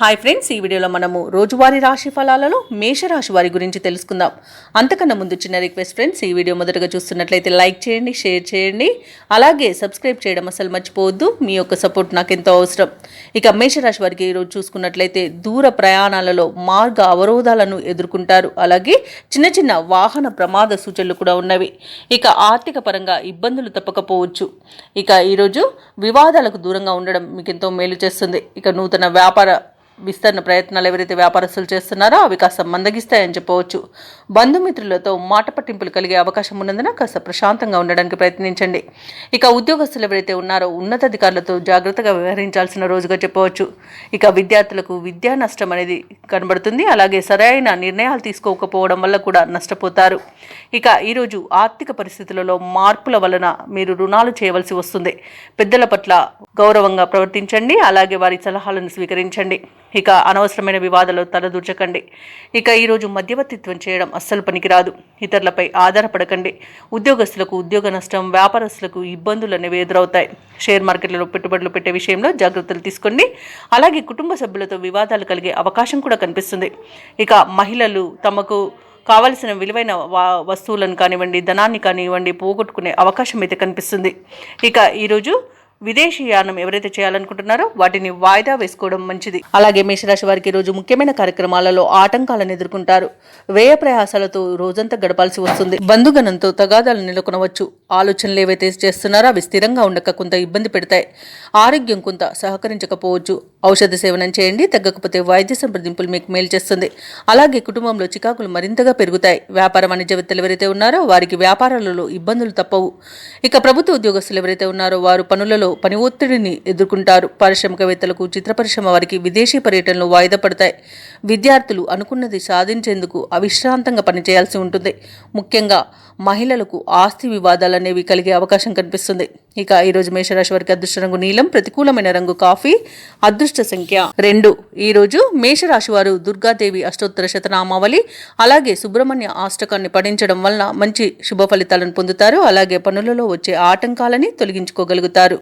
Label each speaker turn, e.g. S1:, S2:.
S1: Hi friends, ఈ వీడియోలో మనము రోజువారీ రాశి ఫలాలలో మేషరాశి వారి గురించి తెలుసుకుందాం. అంతకన్నా ముందు చిన్న రిక్వెస్ట్ ఫ్రెండ్స్, ఈ వీడియో మొదటగా చూస్తున్నట్లయితే లైక్ చేయండి, షేర్ చేయండి, అలాగే సబ్స్క్రైబ్ చేయడం అసలు మర్చిపోవద్దు. మీ యొక్క సపోర్ట్ నాకు ఎంతో అవసరం. ఇక మేషరాశి వారికి ఈరోజు చూసుకున్నట్లయితే దూర ప్రయాణాలలో మార్గ అవరోధాలను ఎదుర్కొంటారు. అలాగే చిన్న చిన్న వాహన ప్రమాద సూచనలు కూడా ఉన్నవి. ఇక ఆర్థిక పరంగా ఇబ్బందులు తప్పకపోవచ్చు. ఇక ఈరోజు వివాదాలకు దూరంగా ఉండడం మీకు ఎంతో మేలు చేస్తుంది. ఇక నూతన వ్యాపార విస్తరణ ప్రయత్నాలు ఎవరైతే వ్యాపారస్తులు చేస్తున్నారో అవి కాస్త మందగిస్తాయని చెప్పవచ్చు. బంధుమిత్రులతో మాట పట్టింపులు కలిగే అవకాశం ఉన్నందున కాస్త ప్రశాంతంగా ఉండడానికి ప్రయత్నించండి. ఇక ఉద్యోగస్తులు ఎవరైతే ఉన్నారో ఉన్నతాధికారులతో జాగ్రత్తగా వ్యవహరించాల్సిన రోజుగా చెప్పవచ్చు. ఇక విద్యార్థులకు విద్యా నష్టం అనేది కనబడుతుంది. అలాగే సరైన నిర్ణయాలు తీసుకోకపోవడం వల్ల కూడా నష్టపోతారు. ఇక ఈరోజు ఆర్థిక పరిస్థితులలో మార్పుల వలన మీరు రుణాలు చేయవలసి వస్తుంది. పెద్దల పట్ల గౌరవంగా ప్రవర్తించండి. అలాగే వారి సలహాలను స్వీకరించండి. ఇక అనవసరమైన వివాదాలు తలదూర్చకండి. ఇక ఈరోజు మధ్యవర్తిత్వం చేయడం అస్సలు పనికిరాదు. ఇతరులపై ఆధారపడకండి. ఉద్యోగస్తులకు ఉద్యోగ నష్టం, వ్యాపారస్తులకు ఇబ్బందులు అనేవి ఎదురవుతాయి. షేర్ మార్కెట్లలో పెట్టుబడులు పెట్టే విషయంలో జాగ్రత్తలు తీసుకోండి. అలాగే కుటుంబ సభ్యులతో వివాదాలు కలిగే అవకాశం కూడా కనిపిస్తుంది. ఇక మహిళలు తమకు కావలసిన విలువైన వస్తువులను కానివ్వండి, ధనాన్ని కానివ్వండి పోగొట్టుకునే అవకాశం అయితే కనిపిస్తుంది. ఇక ఈరోజు విదేశీయానం ఎవరైతే చేయాలనుకుంటున్నారో వాటిని వాయిదా వేసుకోవడం మంచిది. అలాగే మేషరాశి వారికి రోజు ముఖ్యమైన కార్యక్రమాలలో ఆటంకాలను ఎదుర్కొంటారు. వ్యయ ప్రయాసాలతో రోజంతా గడపాల్సి వస్తుంది. బంధుగణంతో తగాదాలు నెలకొనవచ్చు. ఆలోచనలు ఏవైతే చేస్తున్నారో అవి స్థిరంగా ఉండక కొంత ఇబ్బంది పెడతాయి. ఆరోగ్యం కొంత సహకరించకపోవచ్చు. ఔషధ సేవనం చేయండి. తగ్గకపోతే వైద్య సంప్రదింపులు మీకు మేలు చేస్తుంది. అలాగే కుటుంబంలో చికాకులు మరింతగా పెరుగుతాయి. వ్యాపార వాణిజ్యవేత్తలు ఎవరైతే ఉన్నారో వారికి వ్యాపారాలలో ఇబ్బందులు తప్పవు. ఇక ప్రభుత్వ ఉద్యోగస్తులు ఎవరైతే ఉన్నారో వారు పనులలో పని ఒత్తిడిని ఎదుర్కొంటారు. పారిశ్రామికవేత్తలకు, చిత్ర పరిశ్రమ వారికి విదేశీ పర్యటనలు వాయిదా పడతాయి. విద్యార్థులు అనుకున్నది సాధించేందుకు అవిశ్రాంతంగా పనిచేయాల్సి ఉంటుంది. ముఖ్యంగా మహిళలకు ఆస్తి వివాదాలు అనేవి కలిగే అవకాశం కనిపిస్తుంది. ఇక ఈరోజు మేషరాశి వారికి అదృష్ట రంగు నీలం, ప్రతికూలమైన రంగు కాఫీ, అదృష్ట సంఖ్య 2. ఈరోజు మేషరాశి వారు దుర్గాదేవి అష్టోత్తర శతనామావళి అలాగే సుబ్రహ్మణ్య అష్టకాన్ని పఠించడం వలన మంచి శుభ ఫలితాలను పొందుతారు. అలాగే పనులలో వచ్చే ఆటంకాలని తొలగించుకోగలుగుతారు.